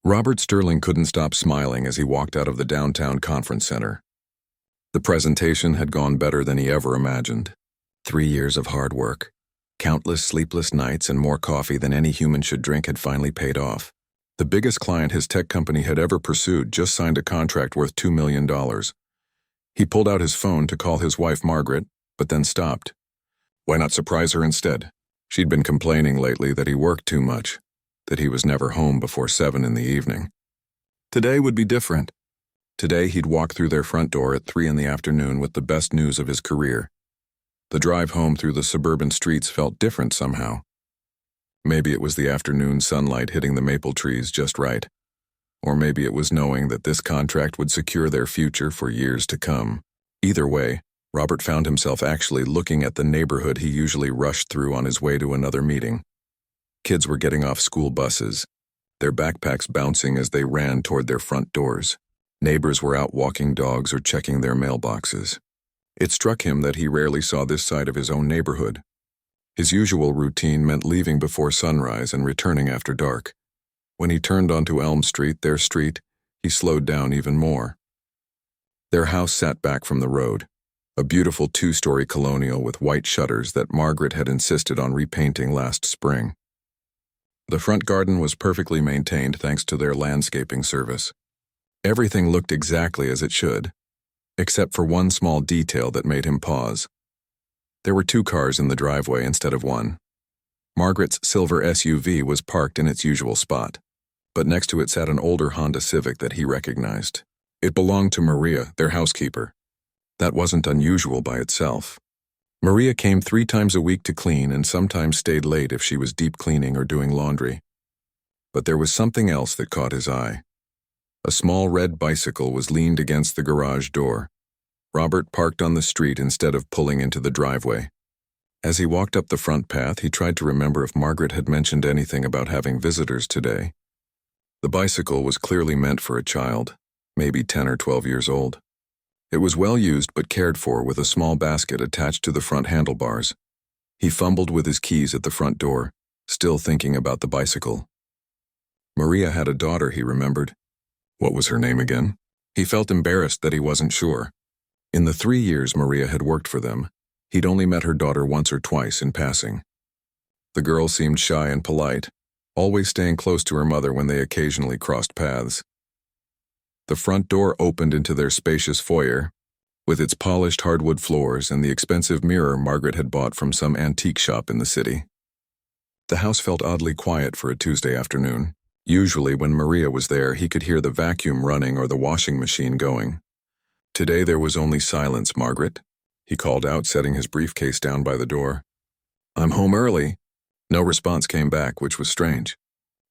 Robert Sterling couldn't stop smiling as he walked out of the downtown conference center. The presentation had gone better than he ever imagined. 3 years of hard work, countless sleepless nights, and more coffee than any human should drink had finally paid off. The biggest client his tech company had ever pursued just signed a contract worth $2 million. He pulled out his phone to call his wife Margaret, but then stopped. Why not surprise her instead? She'd been complaining lately that he worked too much, that he was never home before 7 in the evening. Today would be different. Today he'd walk through their front door at 3 in the afternoon with the best news of his career. The drive home through the suburban streets felt different somehow. Maybe it was the afternoon sunlight hitting the maple trees just right. Or maybe it was knowing that this contract would secure their future for years to come. Either way, Robert found himself actually looking at the neighborhood he usually rushed through on his way to another meeting. Kids were getting off school buses, their backpacks bouncing as they ran toward their front doors. Neighbors were out walking dogs or checking their mailboxes. It struck him that he rarely saw this side of his own neighborhood. His usual routine meant leaving before sunrise and returning after dark. When he turned onto Elm Street, their street, he slowed down even more. Their house sat back from the road, a beautiful 2-story colonial with white shutters that Margaret had insisted on repainting last spring. The front garden was perfectly maintained thanks to their landscaping service. Everything looked exactly as it should, except for one small detail that made him pause. There were 2 cars in the driveway instead of 1. Margaret's silver SUV was parked in its usual spot, but next to it sat an older Honda Civic that he recognized. It belonged to Maria, their housekeeper. That wasn't unusual by itself. Maria came 3 times a week to clean and sometimes stayed late if she was deep cleaning or doing laundry. But there was something else that caught his eye. A small red bicycle was leaned against the garage door. Robert parked on the street instead of pulling into the driveway. As he walked up the front path, he tried to remember if Margaret had mentioned anything about having visitors today. The bicycle was clearly meant for a child, maybe 10 or 12 years old. It was well used but cared for with a small basket attached to the front handlebars. He fumbled with his keys at the front door, still thinking about the bicycle. Maria had a daughter, he remembered. What was her name again? He felt embarrassed that he wasn't sure. In the 3 years Maria had worked for them, he'd only met her daughter once or twice in passing. The girl seemed shy and polite, always staying close to her mother when they occasionally crossed paths. The front door opened into their spacious foyer, with its polished hardwood floors and the expensive mirror Margaret had bought from some antique shop in the city. The house felt oddly quiet for a Tuesday afternoon. Usually when Maria was there, he could hear the vacuum running or the washing machine going. Today there was only silence. Margaret, he called out, setting his briefcase down by the door. I'm home early. No response came back, which was strange.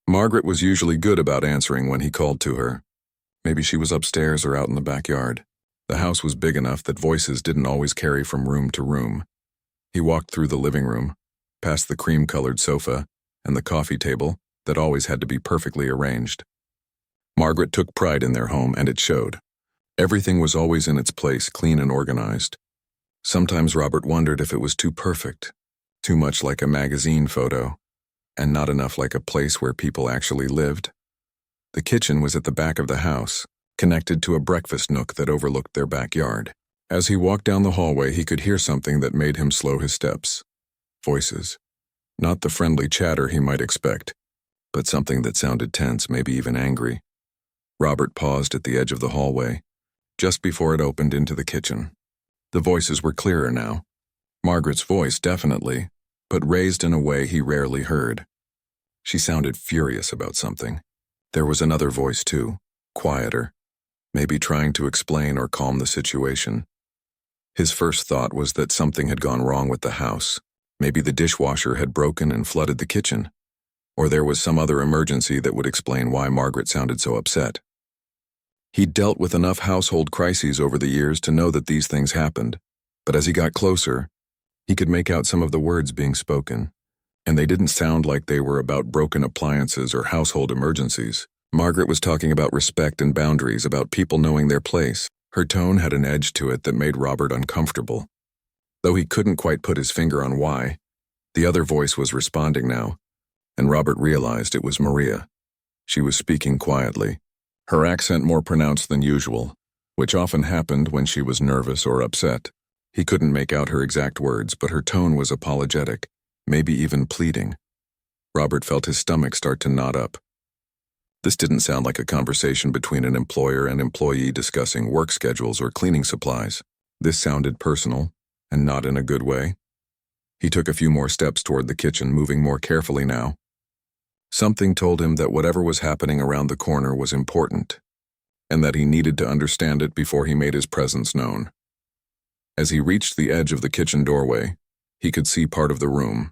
Margaret was usually good about answering when he called to her. Maybe she was upstairs or out in the backyard. The house was big enough that voices didn't always carry from room to room. He walked through the living room, past the cream-colored sofa and the coffee table that always had to be perfectly arranged. Margaret took pride in their home, and it showed. Everything was always in its place, clean and organized. Sometimes Robert wondered if it was too perfect, too much like a magazine photo, and not enough like a place where people actually lived. The kitchen was at the back of the house, connected to a breakfast nook that overlooked their backyard. As he walked down the hallway, he could hear something that made him slow his steps. Voices. Not the friendly chatter he might expect, but something that sounded tense, maybe even angry. Robert paused at the edge of the hallway, just before it opened into the kitchen. The voices were clearer now. Margaret's voice, definitely, but raised in a way he rarely heard. She sounded furious about something. There was another voice too, quieter, maybe trying to explain or calm the situation. His first thought was that something had gone wrong with the house. Maybe the dishwasher had broken and flooded the kitchen. Or there was some other emergency that would explain why Margaret sounded so upset. He'd dealt with enough household crises over the years to know that these things happened, but as he got closer, he could make out some of the words being spoken, and they didn't sound like they were about broken appliances or household emergencies. Margaret was talking about respect and boundaries, about people knowing their place. Her tone had an edge to it that made Robert uncomfortable. Though he couldn't quite put his finger on why, the other voice was responding now, and Robert realized it was Maria. She was speaking quietly, her accent more pronounced than usual, which often happened when she was nervous or upset. He couldn't make out her exact words, but her tone was apologetic, maybe even pleading. Robert felt his stomach start to knot up. This didn't sound like a conversation between an employer and employee discussing work schedules or cleaning supplies. This sounded personal, and not in a good way. He took a few more steps toward the kitchen, moving more carefully now. Something told him that whatever was happening around the corner was important, and that he needed to understand it before he made his presence known. As he reached the edge of the kitchen doorway, he could see part of the room.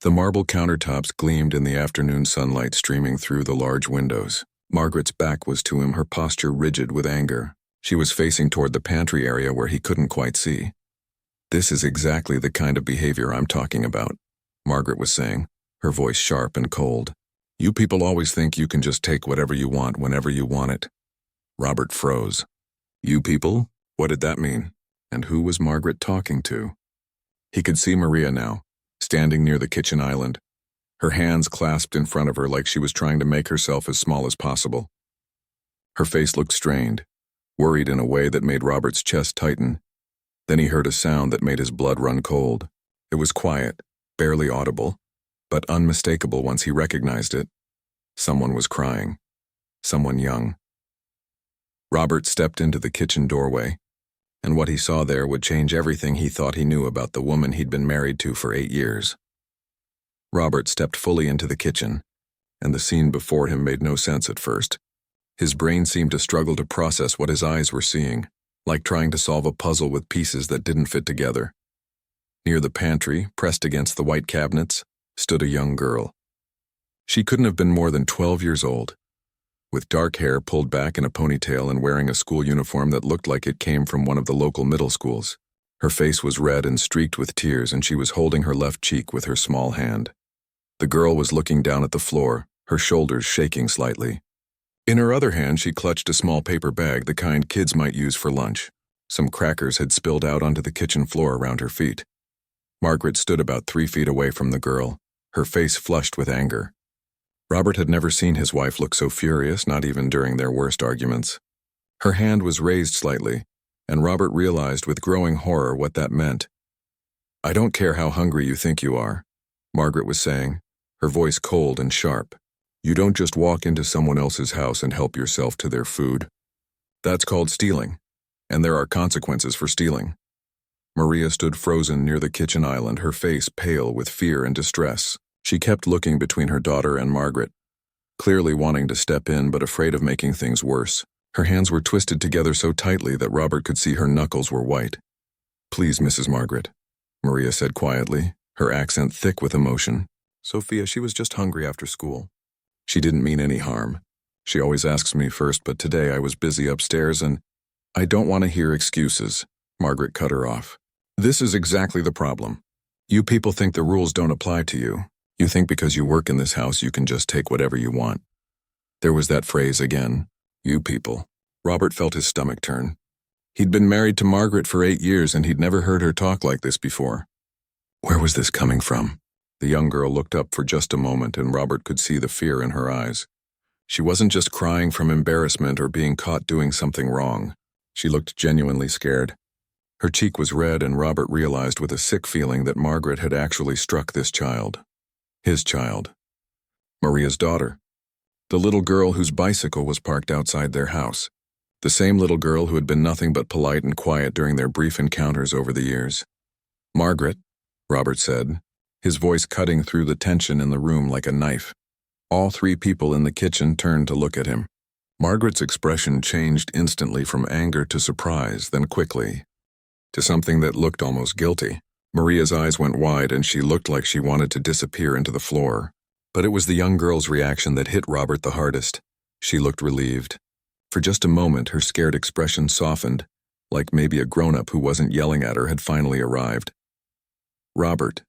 The marble countertops gleamed in the afternoon sunlight streaming through the large windows. Margaret's back was to him, her posture rigid with anger. She was facing toward the pantry area where he couldn't quite see. "This is exactly the kind of behavior I'm talking about," Margaret was saying, her voice sharp and cold. "You people always think you can just take whatever you want whenever you want it." Robert froze. You people? What did that mean? And who was Margaret talking to? He could see Maria now, standing near the kitchen island, her hands clasped in front of her like she was trying to make herself as small as possible. Her face looked strained, worried in a way that made Robert's chest tighten. Then he heard a sound that made his blood run cold. It was quiet, barely audible, but unmistakable once he recognized it. Someone was crying. Someone young. Robert stepped into the kitchen doorway, and what he saw there would change everything he thought he knew about the woman he'd been married to for 8 years. Robert stepped fully into the kitchen, and the scene before him made no sense at first. His brain seemed to struggle to process what his eyes were seeing, like trying to solve a puzzle with pieces that didn't fit together. Near the pantry, pressed against the white cabinets, stood a young girl. She couldn't have been more than 12 years old, with dark hair pulled back in a ponytail and wearing a school uniform that looked like it came from one of the local middle schools. Her face was red and streaked with tears, and she was holding her left cheek with her small hand. The girl was looking down at the floor, her shoulders shaking slightly. In her other hand, she clutched a small paper bag, the kind kids might use for lunch. Some crackers had spilled out onto the kitchen floor around her feet. Margaret stood about 3 feet away from the girl, her face flushed with anger. Robert had never seen his wife look so furious, not even during their worst arguments. Her hand was raised slightly, and Robert realized with growing horror what that meant. "I don't care how hungry you think you are," Margaret was saying, her voice cold and sharp. "You don't just walk into someone else's house and help yourself to their food. That's called stealing, and there are consequences for stealing." Maria stood frozen near the kitchen island, her face pale with fear and distress. She kept looking between her daughter and Margaret, clearly wanting to step in but afraid of making things worse. Her hands were twisted together so tightly that Robert could see her knuckles were white. "Please, Mrs. Margaret," Maria said quietly, her accent thick with emotion. "Sophia, she was just hungry after school. She didn't mean any harm. She always asks me first, but today I was busy upstairs and—" "I don't want to hear excuses," Margaret cut her off. "This is exactly the problem. You people think the rules don't apply to you. You think because you work in this house you can just take whatever you want." There was that phrase again. You people. Robert felt his stomach turn. He'd been married to Margaret for 8 years and he'd never heard her talk like this before. Where was this coming from? The young girl looked up for just a moment and Robert could see the fear in her eyes. She wasn't just crying from embarrassment or being caught doing something wrong. She looked genuinely scared. Her cheek was red and Robert realized with a sick feeling that Margaret had actually struck this child. His child. Maria's daughter. The little girl whose bicycle was parked outside their house. The same little girl who had been nothing but polite and quiet during their brief encounters over the years. "Margaret," Robert said, his voice cutting through the tension in the room like a knife. All 3 people in the kitchen turned to look at him. Margaret's expression changed instantly from anger to surprise, then quickly to something that looked almost guilty. Maria's eyes went wide and she looked like she wanted to disappear into the floor. But it was the young girl's reaction that hit Robert the hardest. She looked relieved. For just a moment, her scared expression softened, like maybe a grown-up who wasn't yelling at her had finally arrived. "Robert,"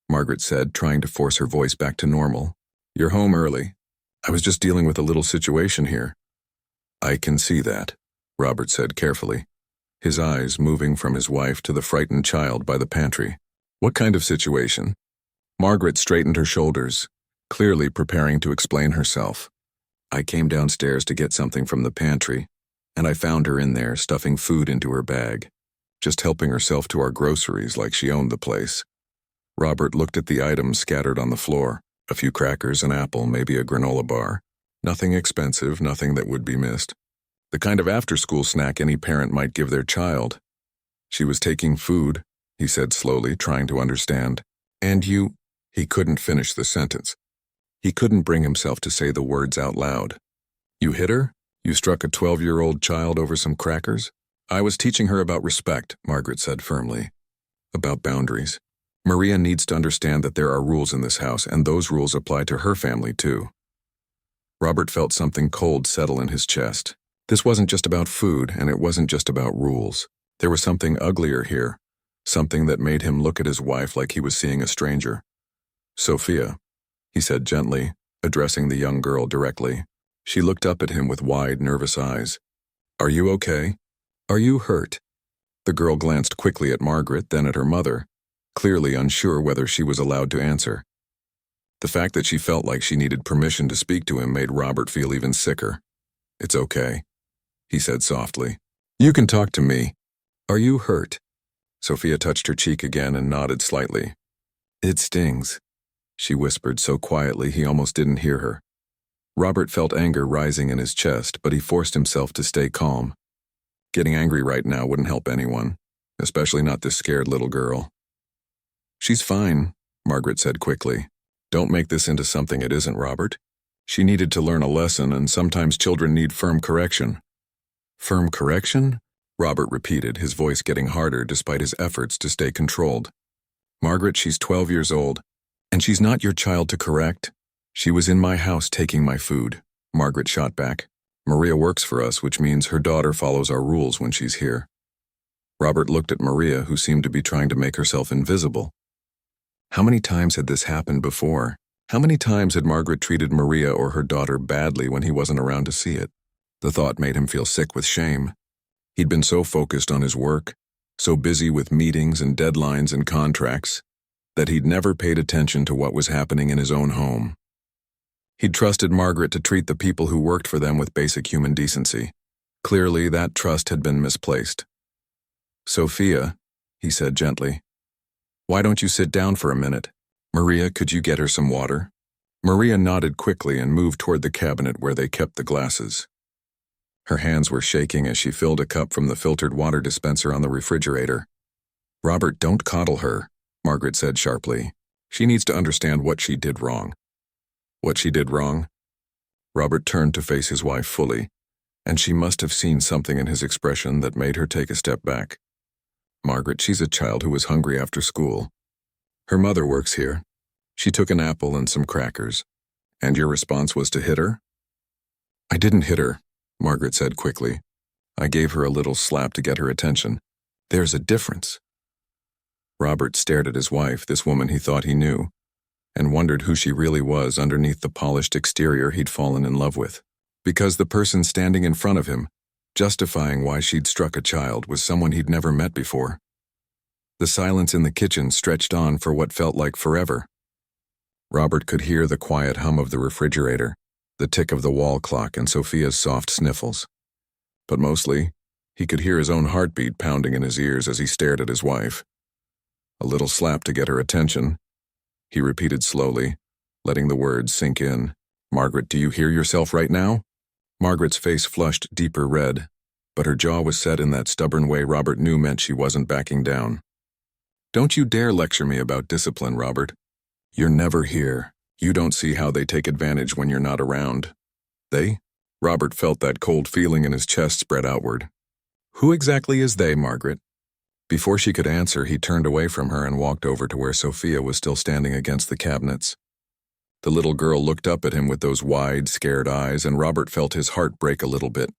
Margaret said, trying to force her voice back to normal. "You're home early. I was just dealing with a little situation here." "I can see that," Robert said carefully, his eyes moving from his wife to the frightened child by the pantry. "What kind of situation?" Margaret straightened her shoulders, clearly preparing to explain herself. I came downstairs to get something from the pantry, and I found her in there stuffing food into her bag, just helping herself to our groceries like she owned the place. Robert looked at the items scattered on the floor, a few crackers, an apple, maybe a granola bar. Nothing expensive, nothing that would be missed. The kind of after-school snack any parent might give their child. She was taking food, he said slowly, trying to understand. And you... He couldn't finish the sentence. He couldn't bring himself to say the words out loud. You hit her? You struck a 12-year-old child over some crackers? I was teaching her about respect, Margaret said firmly. About boundaries. Maria needs to understand that there are rules in this house, and those rules apply to her family too. Robert felt something cold settle in his chest. This wasn't just about food, and it wasn't just about rules. There was something uglier here, something that made him look at his wife like he was seeing a stranger. Sophia, he said gently, addressing the young girl directly. She looked up at him with wide, nervous eyes. Are you okay? Are you hurt? The girl glanced quickly at Margaret, then at her mother, clearly unsure whether she was allowed to answer. The fact that she felt like she needed permission to speak to him made Robert feel even sicker. It's okay, he said softly. You can talk to me. Are you hurt? Sophia touched her cheek again and nodded slightly. It stings, she whispered so quietly he almost didn't hear her. Robert felt anger rising in his chest, but he forced himself to stay calm. Getting angry right now wouldn't help anyone, especially not this scared little girl. She's fine, Margaret said quickly. Don't make this into something it isn't, Robert. She needed to learn a lesson, and sometimes children need firm correction. Firm correction? Robert repeated, his voice getting harder despite his efforts to stay controlled. Margaret, she's 12 years old, and she's not your child to correct. She was in my house taking my food, Margaret shot back. Maria works for us, which means her daughter follows our rules when she's here. Robert looked at Maria, who seemed to be trying to make herself invisible. How many times had this happened before? How many times had Margaret treated Maria or her daughter badly when he wasn't around to see it? The thought made him feel sick with shame. He'd been so focused on his work, so busy with meetings and deadlines and contracts, that he'd never paid attention to what was happening in his own home. He'd trusted Margaret to treat the people who worked for them with basic human decency. Clearly, that trust had been misplaced. Sophia, he said gently, why don't you sit down for a minute? Maria, could you get her some water? Maria nodded quickly and moved toward the cabinet where they kept the glasses. Her hands were shaking as she filled a cup from the filtered water dispenser on the refrigerator. Robert, don't coddle her, Margaret said sharply. She needs to understand what she did wrong. What she did wrong? Robert turned to face his wife fully, and she must have seen something in his expression that made her take a step back. Margaret, she's a child who was hungry after school. Her mother works here. She took an apple and some crackers. And your response was to hit her? I didn't hit her, Margaret said quickly. I gave her a little slap to get her attention. There's a difference. Robert stared at his wife, this woman he thought he knew, and wondered who she really was underneath the polished exterior he'd fallen in love with. Because the person standing in front of him, justifying why she'd struck a child, was someone he'd never met before. The silence in the kitchen stretched on for what felt like forever. Robert could hear the quiet hum of the refrigerator, the tick of the wall clock, and Sophia's soft sniffles. But mostly, he could hear his own heartbeat pounding in his ears as he stared at his wife. A little slap to get her attention, he repeated slowly, letting the words sink in. Margaret, do you hear yourself right now? Margaret's face flushed deeper red, but her jaw was set in that stubborn way Robert knew meant she wasn't backing down. Don't you dare lecture me about discipline, Robert. You're never here. You don't see how they take advantage when you're not around. They? Robert felt that cold feeling in his chest spread outward. Who exactly is they, Margaret? Before she could answer, he turned away from her and walked over to where Sophia was still standing against the cabinets. The little girl looked up at him with those wide, scared eyes, and Robert felt his heart break a little bit.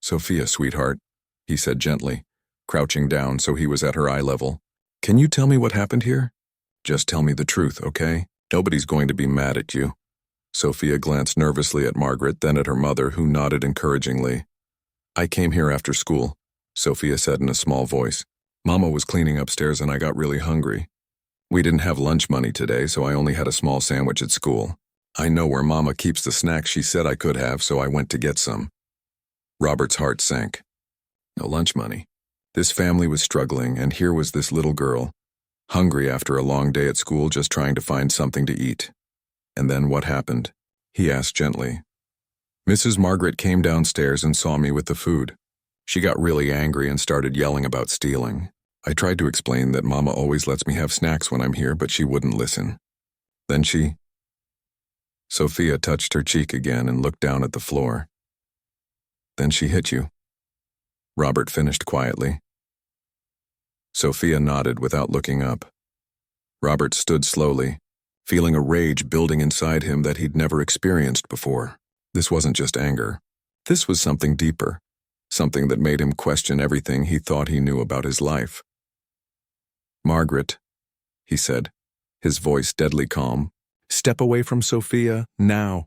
Sophia, sweetheart, he said gently, crouching down so he was at her eye level. Can you tell me what happened here? Just tell me the truth, okay? Nobody's going to be mad at you. Sophia glanced nervously at Margaret, then at her mother, who nodded encouragingly. I came here after school, Sophia said in a small voice. Mama was cleaning upstairs and I got really hungry. We didn't have lunch money today, so I only had a small sandwich at school. I know where Mama keeps the snacks she said I could have, so I went to get some. Robert's heart sank. No lunch money. This family was struggling, and here was this little girl, hungry after a long day at school, just trying to find something to eat. And then what happened? He asked gently. Mrs. Margaret came downstairs and saw me with the food. She got really angry and started yelling about stealing. I tried to explain that Mama always lets me have snacks when I'm here, but she wouldn't listen. Then Sophia touched her cheek again and looked down at the floor. Then she hit you. Robert finished quietly. Sophia nodded without looking up. Robert stood slowly, feeling a rage building inside him that he'd never experienced before. This wasn't just anger. This was something deeper, something that made him question everything he thought he knew about his life. Margaret, he said, his voice deadly calm, step away from Sophia, now.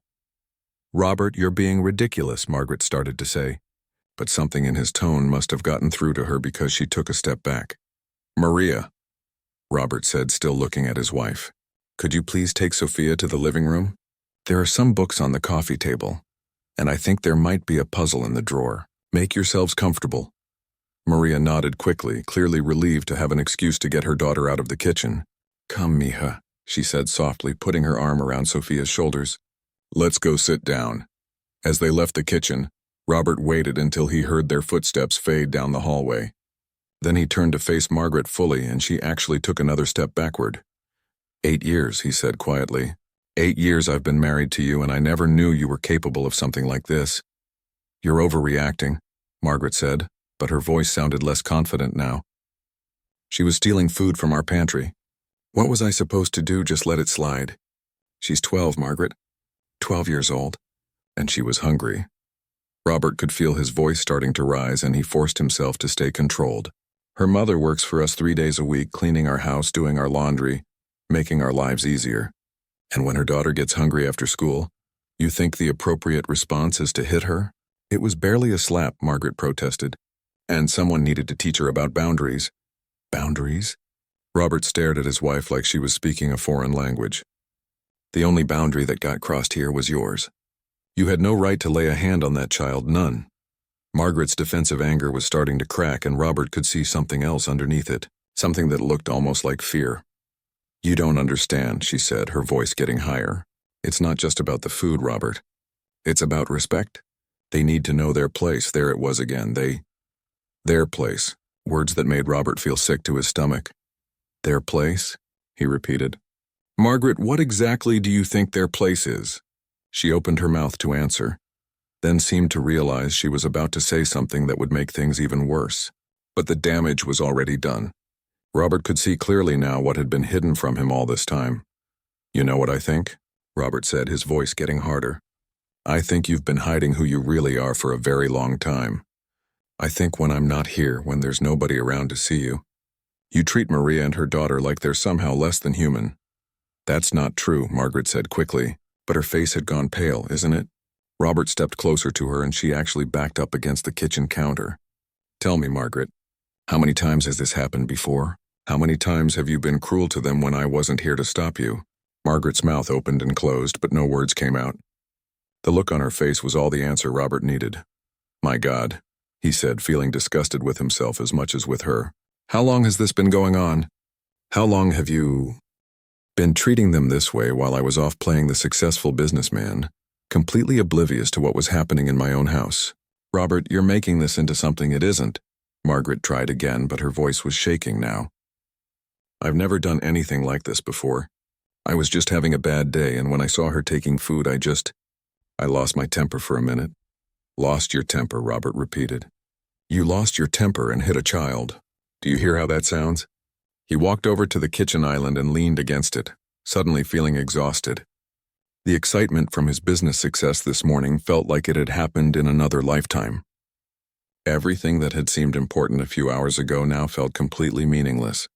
Robert, you're being ridiculous, Margaret started to say, but something in his tone must have gotten through to her because she took a step back. Maria, Robert said, still looking at his wife, could you please take Sophia to the living room? There are some books on the coffee table, and I think there might be a puzzle in the drawer. Make yourselves comfortable. Maria nodded quickly, clearly relieved to have an excuse to get her daughter out of the kitchen. Come, mija, she said softly, putting her arm around Sophia's shoulders. Let's go sit down. As they left the kitchen, Robert waited until he heard their footsteps fade down the hallway. Then he turned to face Margaret fully, and she actually took another step backward. 8 years, he said quietly. 8 years I've been married to you, and I never knew you were capable of something like this. You're overreacting, Margaret said, but her voice sounded less confident now. She was stealing food from our pantry. What was I supposed to do? Just let it slide? She's 12, Margaret. 12 years old. And she was hungry. Robert could feel his voice starting to rise, and he forced himself to stay controlled. Her mother works for us 3 days a week, cleaning our house, doing our laundry, making our lives easier. And when her daughter gets hungry after school, you think the appropriate response is to hit her? It was barely a slap, Margaret protested. And someone needed to teach her about boundaries. Boundaries? Robert stared at his wife like she was speaking a foreign language. The only boundary that got crossed here was yours. You had no right to lay a hand on that child, none. Margaret's defensive anger was starting to crack, and Robert could see something else underneath it, something that looked almost like fear. You don't understand, she said, her voice getting higher. It's not just about the food, Robert. It's about respect. They need to know their place. There it was again. Their place. Words that made Robert feel sick to his stomach. Their place? He repeated. Margaret, what exactly do you think their place is? She opened her mouth to answer, then seemed to realize she was about to say something that would make things even worse. But the damage was already done. Robert could see clearly now what had been hidden from him all this time. You know what I think? Robert said, his voice getting harder. I think you've been hiding who you really are for a very long time. I think when I'm not here, when there's nobody around to see you, you treat Maria and her daughter like they're somehow less than human. That's not true, Margaret said quickly, but her face had gone pale, isn't it? Robert stepped closer to her, and she actually backed up against the kitchen counter. Tell me, Margaret, how many times has this happened before? How many times have you been cruel to them when I wasn't here to stop you? Margaret's mouth opened and closed, but no words came out. The look on her face was all the answer Robert needed. My God, he said, feeling disgusted with himself as much as with her. How long has this been going on? How long have you been treating them this way while I was off playing the successful businessman, completely oblivious to what was happening in my own house? Robert, you're making this into something it isn't. Margaret tried again, but her voice was shaking now. I've never done anything like this before. I was just having a bad day, and when I saw her taking food, I lost my temper for a minute. Lost your temper, Robert repeated. You lost your temper and hit a child. Do you hear how that sounds? He walked over to the kitchen island and leaned against it, suddenly feeling exhausted. The excitement from his business success this morning felt like it had happened in another lifetime. Everything that had seemed important a few hours ago now felt completely meaningless.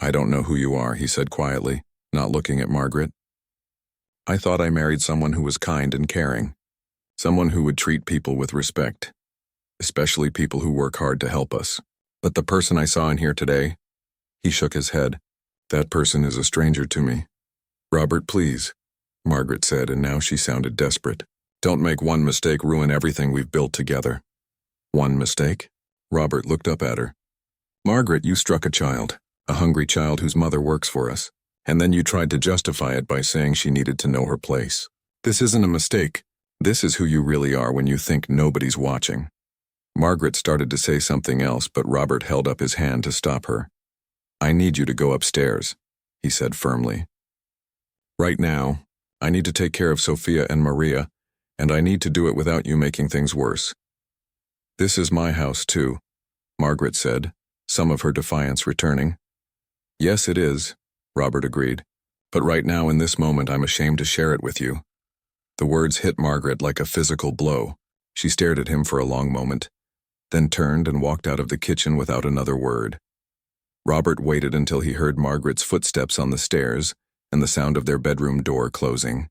I don't know who you are, he said quietly, not looking at Margaret. I thought I married someone who was kind and caring, someone who would treat people with respect, especially people who work hard to help us. But the person I saw in here today, he shook his head. That person is a stranger to me. Robert, please. Margaret said, and now she sounded desperate. Don't make one mistake ruin everything we've built together. One mistake? Robert looked up at her. Margaret, you struck a child, a hungry child whose mother works for us, and then you tried to justify it by saying she needed to know her place. This isn't a mistake. This is who you really are when you think nobody's watching. Margaret started to say something else, but Robert held up his hand to stop her. I need you to go upstairs, he said firmly. Right now, I need to take care of Sophia and Maria, and I need to do it without you making things worse. This is my house too, Margaret said, some of her defiance returning. Yes, it is, Robert agreed, but right now in this moment I'm ashamed to share it with you. The words hit Margaret like a physical blow. She stared at him for a long moment, then turned and walked out of the kitchen without another word. Robert waited until he heard Margaret's footsteps on the stairs and the sound of their bedroom door closing.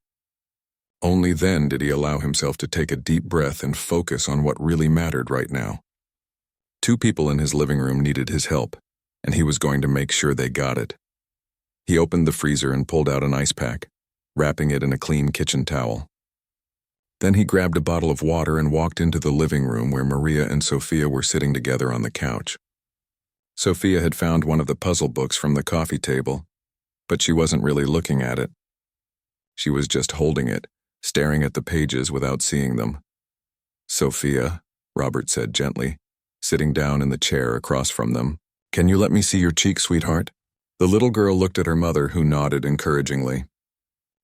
Only then did he allow himself to take a deep breath and focus on what really mattered right now. Two people in his living room needed his help, and he was going to make sure they got it. He opened the freezer and pulled out an ice pack, wrapping it in a clean kitchen towel. Then he grabbed a bottle of water and walked into the living room where Maria and Sophia were sitting together on the couch. Sophia had found one of the puzzle books from the coffee table, but she wasn't really looking at it. She was just holding it, staring at the pages without seeing them. Sophia, Robert said gently, sitting down in the chair across from them. Can you let me see your cheek, sweetheart? The little girl looked at her mother, who nodded encouragingly.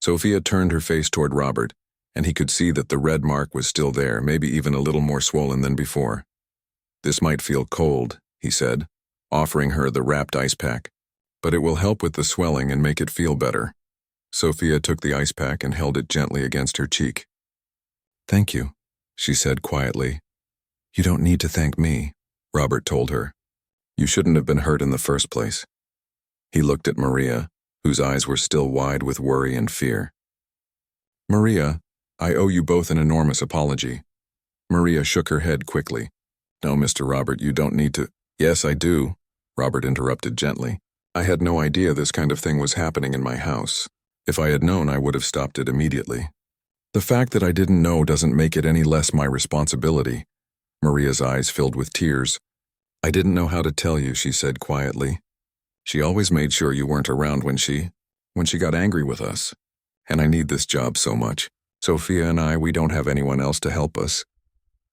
Sophia turned her face toward Robert, and he could see that the red mark was still there, maybe even a little more swollen than before. This might feel cold, he said, offering her the wrapped ice pack, but it will help with the swelling and make it feel better. Sophia took the ice pack and held it gently against her cheek. Thank you, she said quietly. You don't need to thank me, Robert told her. You shouldn't have been hurt in the first place. He looked at Maria, whose eyes were still wide with worry and fear. Maria, I owe you both an enormous apology. Maria shook her head quickly. No, Mr. Robert, you don't need to. Yes, I do, Robert interrupted gently. I had no idea this kind of thing was happening in my house. If I had known, I would have stopped it immediately. The fact that I didn't know doesn't make it any less my responsibility. Maria's eyes filled with tears. I didn't know how to tell you, she said quietly. She always made sure you weren't around when she got angry with us. And I need this job so much. Sophia and we don't have anyone else to help us.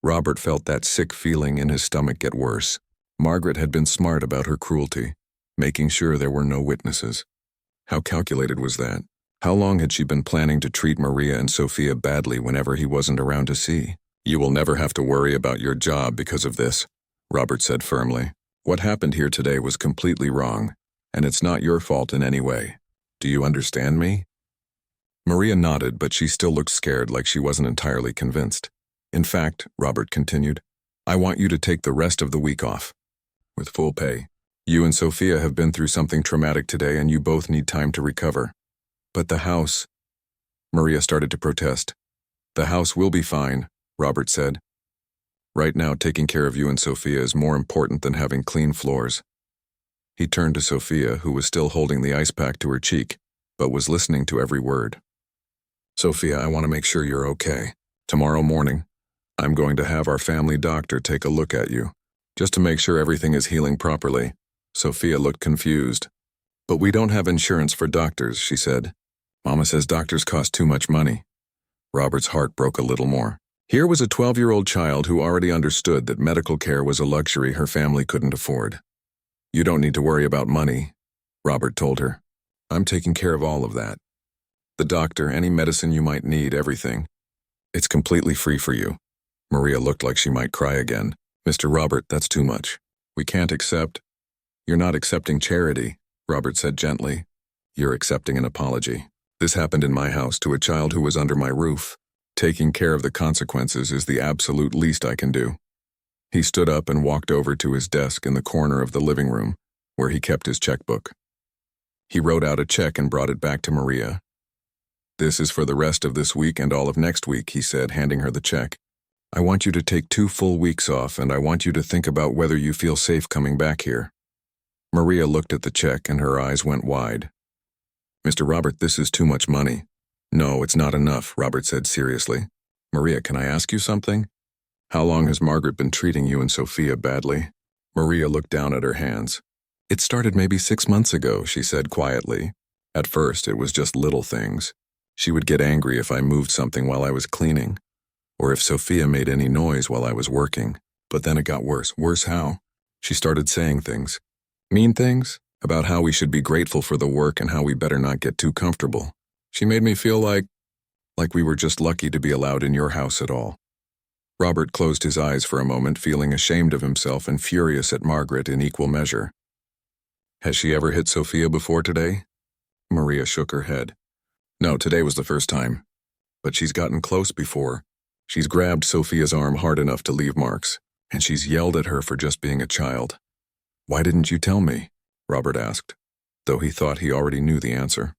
Robert felt that sick feeling in his stomach get worse. Margaret had been smart about her cruelty, making sure there were no witnesses. How calculated was that? How long had she been planning to treat Maria and Sophia badly whenever he wasn't around to see? You will never have to worry about your job because of this, Robert said firmly. What happened here today was completely wrong, and it's not your fault in any way. Do you understand me? Maria nodded, but she still looked scared, like she wasn't entirely convinced. In fact, Robert continued, I want you to take the rest of the week off, with full pay. You and Sophia have been through something traumatic today, and you both need time to recover. But the house... Maria started to protest. The house will be fine, Robert said. Right now, taking care of you and Sophia is more important than having clean floors. He turned to Sophia, who was still holding the ice pack to her cheek, but was listening to every word. Sophia, I want to make sure you're okay. Tomorrow morning, I'm going to have our family doctor take a look at you, just to make sure everything is healing properly. Sophia looked confused. But we don't have insurance for doctors, she said. Mama says doctors cost too much money. Robert's heart broke a little more. Here was a 12-year-old child who already understood that medical care was a luxury her family couldn't afford. You don't need to worry about money, Robert told her. I'm taking care of all of that. The doctor, any medicine you might need, everything. It's completely free for you. Maria looked like she might cry again. Mr. Robert, that's too much. We can't accept. You're not accepting charity, Robert said gently. You're accepting an apology. This happened in my house to a child who was under my roof. Taking care of the consequences is the absolute least I can do. He stood up and walked over to his desk in the corner of the living room, where he kept his checkbook. He wrote out a check and brought it back to Maria. This is for the rest of this week and all of next week, he said, handing her the check. I want you to take 2 full weeks off, and I want you to think about whether you feel safe coming back here. Maria looked at the check and her eyes went wide. Mr. Robert, this is too much money. No, it's not enough, Robert said seriously. Maria, can I ask you something? How long has Margaret been treating you and Sophia badly? Maria looked down at her hands. It started maybe 6 months ago, she said quietly. At first, it was just little things. She would get angry if I moved something while I was cleaning, or if Sophia made any noise while I was working. But then it got worse. Worse how? She started saying things. Mean things? About how we should be grateful for the work and how we better not get too comfortable. She made me feel like we were just lucky to be allowed in your house at all. Robert closed his eyes for a moment, feeling ashamed of himself and furious at Margaret in equal measure. Has she ever hit Sophia before today? Maria shook her head. No, today was the first time. But she's gotten close before. She's grabbed Sophia's arm hard enough to leave marks, and she's yelled at her for just being a child. Why didn't you tell me? Robert asked, though he thought he already knew the answer.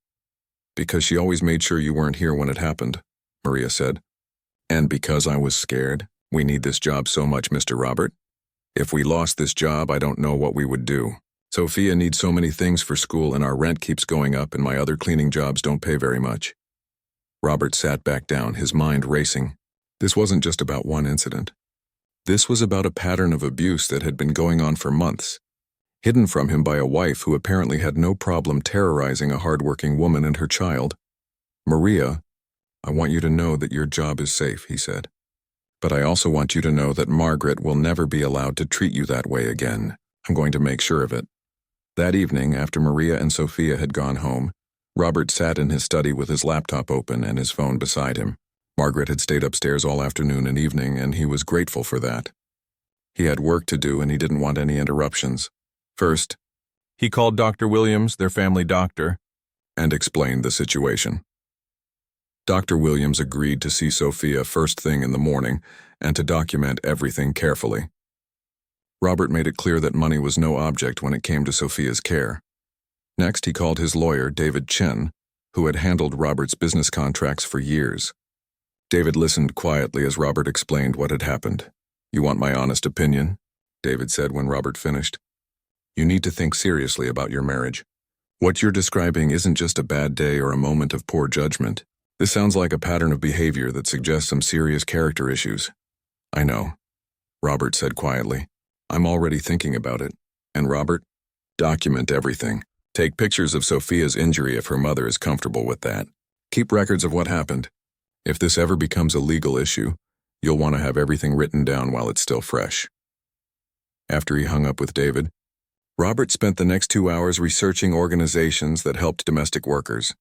Because she always made sure you weren't here when it happened, Maria said. And because I was scared. We need this job so much, Mr. Robert. If we lost this job, I don't know what we would do. Sophia needs so many things for school and our rent keeps going up and my other cleaning jobs don't pay very much. Robert sat back down, his mind racing. This wasn't just about one incident. This was about a pattern of abuse that had been going on for months, hidden from him by a wife who apparently had no problem terrorizing a hardworking woman and her child. Maria, I want you to know that your job is safe, he said. But I also want you to know that Margaret will never be allowed to treat you that way again. I'm going to make sure of it. That evening, after Maria and Sophia had gone home, Robert sat in his study with his laptop open and his phone beside him. Margaret had stayed upstairs all afternoon and evening, and he was grateful for that. He had work to do and he didn't want any interruptions. First, he called Dr. Williams, their family doctor, and explained the situation. Dr. Williams agreed to see Sophia first thing in the morning and to document everything carefully. Robert made it clear that money was no object when it came to Sophia's care. Next, he called his lawyer, David Chen, who had handled Robert's business contracts for years. David listened quietly as Robert explained what had happened. You want my honest opinion? David said when Robert finished. You need to think seriously about your marriage. What you're describing isn't just a bad day or a moment of poor judgment. This sounds like a pattern of behavior that suggests some serious character issues. I know, Robert said quietly. I'm already thinking about it. And Robert, document everything. Take pictures of Sophia's injury if her mother is comfortable with that. Keep records of what happened. If this ever becomes a legal issue, you'll want to have everything written down while it's still fresh. After he hung up with David, Robert spent the next 2 hours researching organizations that helped domestic workers.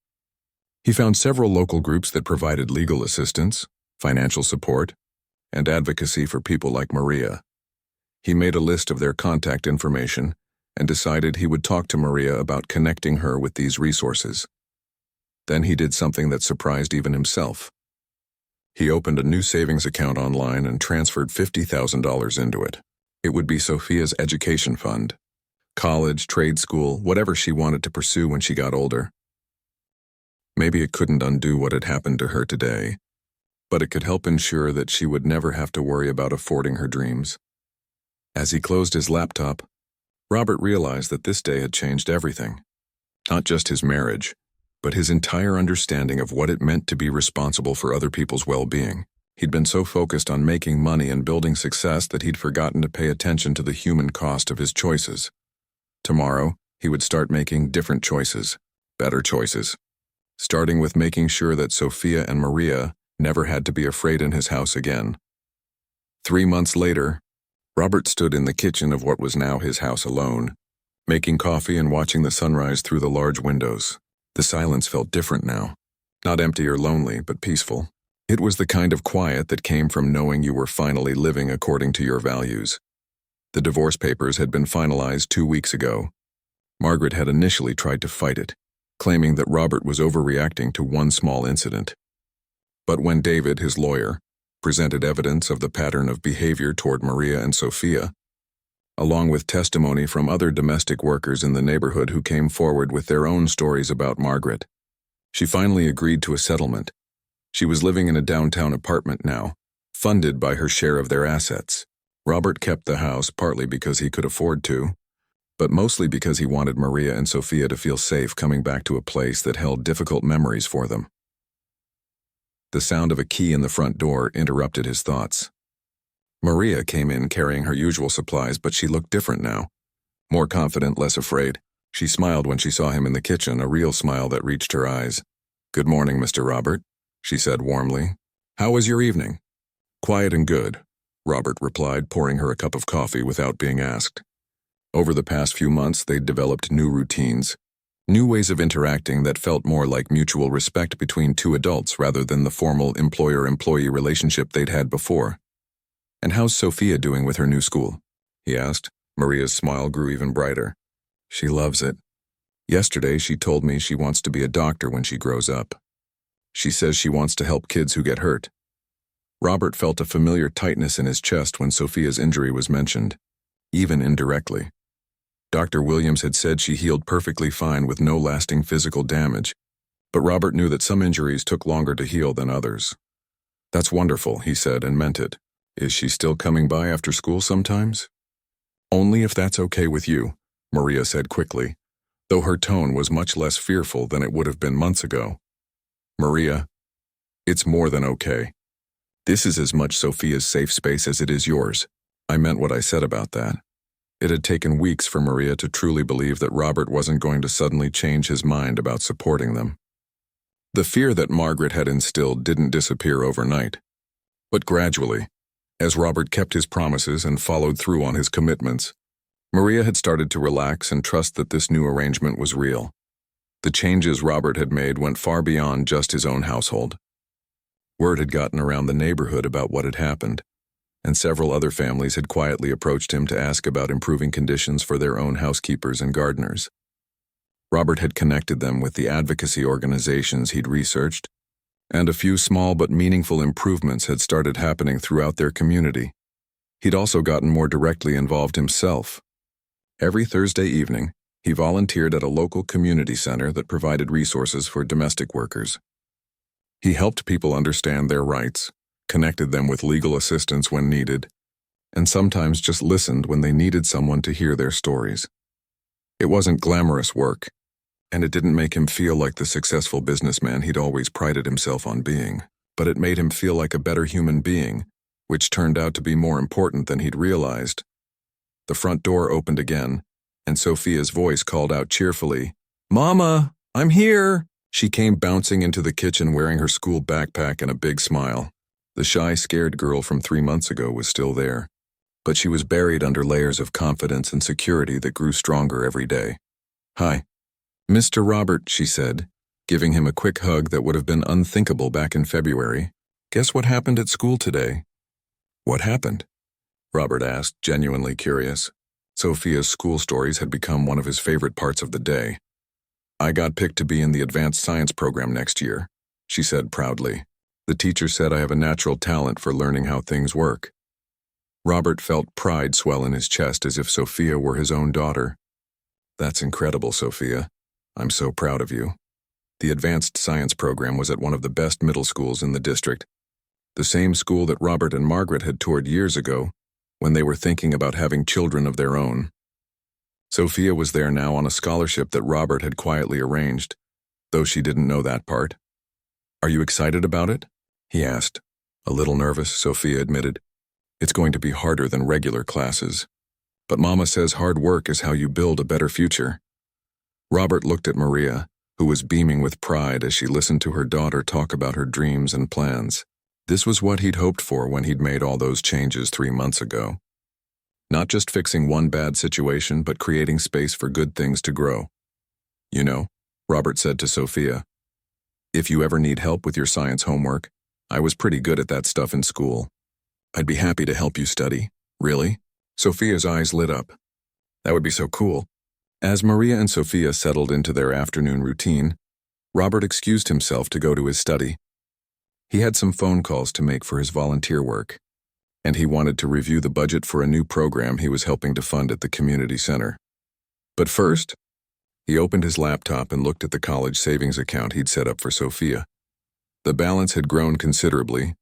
He found several local groups that provided legal assistance, financial support, and advocacy for people like Maria. He made a list of their contact information and decided he would talk to Maria about connecting her with these resources. Then he did something that surprised even himself. He opened a new savings account online and transferred $50,000 into it. It would be Sophia's education fund. College, trade school, whatever she wanted to pursue when she got older. Maybe it couldn't undo what had happened to her today, but it could help ensure that she would never have to worry about affording her dreams. As he closed his laptop, Robert realized that this day had changed everything. Not just his marriage, but his entire understanding of what it meant to be responsible for other people's well-being. He'd been so focused on making money and building success that he'd forgotten to pay attention to the human cost of his choices. Tomorrow, he would start making different choices, better choices, starting with making sure that Sophia and Maria never had to be afraid in his house again. 3 months later, Robert stood in the kitchen of what was now his house alone, making coffee and watching the sunrise through the large windows. The silence felt different now, not empty or lonely, but peaceful. It was the kind of quiet that came from knowing you were finally living according to your values. The divorce papers had been finalized 2 weeks ago. Margaret had initially tried to fight it, claiming that Robert was overreacting to one small incident. But when David, his lawyer, presented evidence of the pattern of behavior toward Maria and Sophia, along with testimony from other domestic workers in the neighborhood who came forward with their own stories about Margaret, she finally agreed to a settlement. She was living in a downtown apartment now, funded by her share of their assets. Robert kept the house partly because he could afford to, but mostly because he wanted Maria and Sophia to feel safe coming back to a place that held difficult memories for them. The sound of a key in the front door interrupted his thoughts. Maria came in carrying her usual supplies, but she looked different now. More confident, less afraid. She smiled when she saw him in the kitchen, a real smile that reached her eyes. "Good morning, Mr. Robert," she said warmly. "How was your evening?" "Quiet and good," Robert replied, pouring her a cup of coffee without being asked. Over the past few months, they'd developed new routines, new ways of interacting that felt more like mutual respect between two adults rather than the formal employer-employee relationship they'd had before. "And how's Sophia doing with her new school?" he asked. Maria's smile grew even brighter. "She loves it. Yesterday, she told me she wants to be a doctor when she grows up. She says she wants to help kids who get hurt." Robert felt a familiar tightness in his chest when Sophia's injury was mentioned, even indirectly. Dr. Williams had said she healed perfectly fine with no lasting physical damage, but Robert knew that some injuries took longer to heal than others. "That's wonderful," he said, and meant it. "Is she still coming by after school sometimes?" "Only if that's okay with you," Maria said quickly, though her tone was much less fearful than it would have been months ago. "Maria, it's more than okay. This is as much Sophia's safe space as it is yours. I meant what I said about that." It had taken weeks for Maria to truly believe that Robert wasn't going to suddenly change his mind about supporting them. The fear that Margaret had instilled didn't disappear overnight, but gradually, as Robert kept his promises and followed through on his commitments, Maria had started to relax and trust that this new arrangement was real. The changes Robert had made went far beyond just his own household. Word had gotten around the neighborhood about what had happened, and several other families had quietly approached him to ask about improving conditions for their own housekeepers and gardeners. Robert had connected them with the advocacy organizations he'd researched, and a few small but meaningful improvements had started happening throughout their community. He'd also gotten more directly involved himself. Every Thursday evening, he volunteered at a local community center that provided resources for domestic workers. He helped people understand their rights, connected them with legal assistance when needed, and sometimes just listened when they needed someone to hear their stories. It wasn't glamorous work, and it didn't make him feel like the successful businessman he'd always prided himself on being, but it made him feel like a better human being, which turned out to be more important than he'd realized. The front door opened again, and Sophia's voice called out cheerfully, "Mama, I'm here!" She came bouncing into the kitchen wearing her school backpack and a big smile. The shy, scared girl from 3 months ago was still there, but she was buried under layers of confidence and security that grew stronger every day. "Hi, Mr. Robert," she said, giving him a quick hug that would have been unthinkable back in February. "Guess what happened at school today?" "What happened?" Robert asked, genuinely curious. Sophia's school stories had become one of his favorite parts of the day. "I got picked to be in the advanced science program next year," she said proudly. "The teacher said I have a natural talent for learning how things work." Robert felt pride swell in his chest as if Sophia were his own daughter. "That's incredible, Sophia. I'm so proud of you." The advanced science program was at one of the best middle schools in the district, the same school that Robert and Margaret had toured years ago when they were thinking about having children of their own. Sophia was there now on a scholarship that Robert had quietly arranged, though she didn't know that part. "Are you excited about it?" he asked. "A little nervous," Sophia admitted. "It's going to be harder than regular classes. But Mama says hard work is how you build a better future." Robert looked at Maria, who was beaming with pride as she listened to her daughter talk about her dreams and plans. This was what he'd hoped for when he'd made all those changes 3 months ago. Not just fixing one bad situation, but creating space for good things to grow. "You know," Robert said to Sophia, "if you ever need help with your science homework, I was pretty good at that stuff in school. I'd be happy to help you study." "Really?" Sophia's eyes lit up. "That would be so cool." As Maria and Sophia settled into their afternoon routine, Robert excused himself to go to his study. He had some phone calls to make for his volunteer work, and he wanted to review the budget for a new program he was helping to fund at the community center. But first, he opened his laptop and looked at the college savings account he'd set up for Sophia. The balance had grown considerably,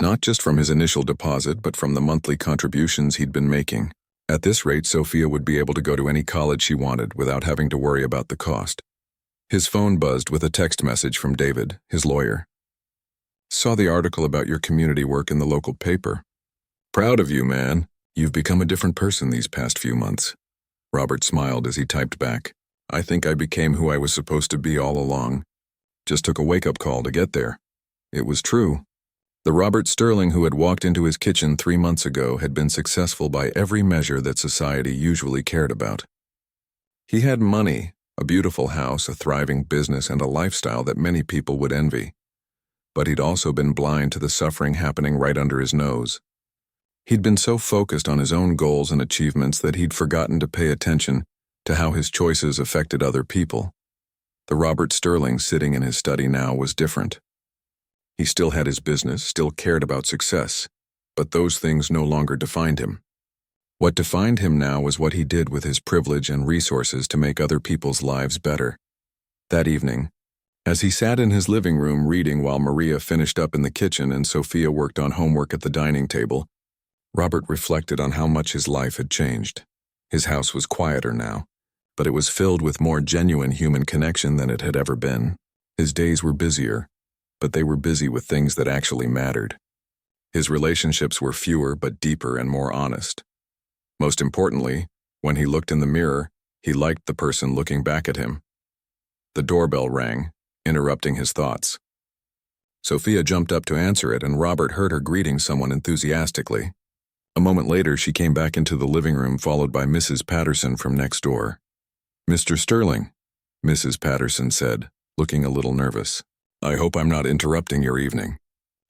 not just from his initial deposit, but from the monthly contributions he'd been making. At this rate, Sophia would be able to go to any college she wanted without having to worry about the cost. His phone buzzed with a text message from David, his lawyer. Saw the article about your community work in the local paper. Proud of you, man. You've become a different person these past few months. Robert smiled as he typed back. I think I became who I was supposed to be all along. Just took a wake-up call to get there. It was true. The Robert Sterling who had walked into his kitchen 3 months ago had been successful by every measure that society usually cared about. He had money, a beautiful house, a thriving business, and a lifestyle that many people would envy. But he'd also been blind to the suffering happening right under his nose. He'd been so focused on his own goals and achievements that he'd forgotten to pay attention to how his choices affected other people. The Robert Sterling sitting in his study now was different. He still had his business, still cared about success, but those things no longer defined him. What defined him now was what he did with his privilege and resources to make other people's lives better. That evening, as he sat in his living room reading while Maria finished up in the kitchen and Sophia worked on homework at the dining table, Robert reflected on how much his life had changed. His house was quieter now, but it was filled with more genuine human connection than it had ever been. His days were busier, but they were busy with things that actually mattered. His relationships were fewer but deeper and more honest. Most importantly, when he looked in the mirror, he liked the person looking back at him. The doorbell rang, interrupting his thoughts. Sophia jumped up to answer it, and Robert heard her greeting someone enthusiastically. A moment later, she came back into the living room, followed by Mrs. Patterson from next door. Mr. Sterling, Mrs. Patterson said, looking a little nervous. I hope I'm not interrupting your evening.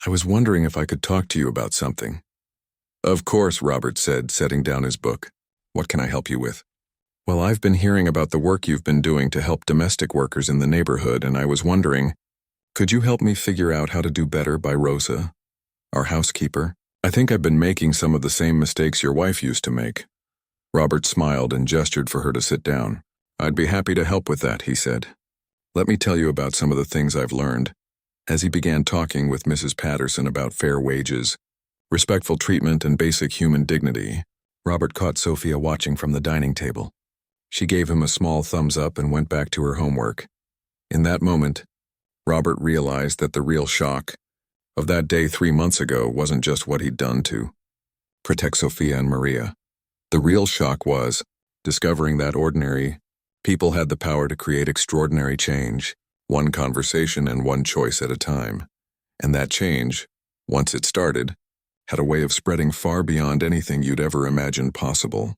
I was wondering if I could talk to you about something. Of course, Robert said, setting down his book. What can I help you with? Well, I've been hearing about the work you've been doing to help domestic workers in the neighborhood, and I was wondering, could you help me figure out how to do better by Rosa, our housekeeper? I think I've been making some of the same mistakes your wife used to make. Robert smiled and gestured for her to sit down. I'd be happy to help with that, he said. Let me tell you about some of the things I've learned. As he began talking with Mrs. Patterson about fair wages, respectful treatment, and basic human dignity, Robert caught Sophia watching from the dining table. She gave him a small thumbs up and went back to her homework. In that moment, Robert realized that the real shock of that day 3 months ago wasn't just what he'd done to protect Sophia and Maria. The real shock was discovering that ordinary people had the power to create extraordinary change, one conversation and one choice at a time. And that change, once it started, had a way of spreading far beyond anything you'd ever imagined possible.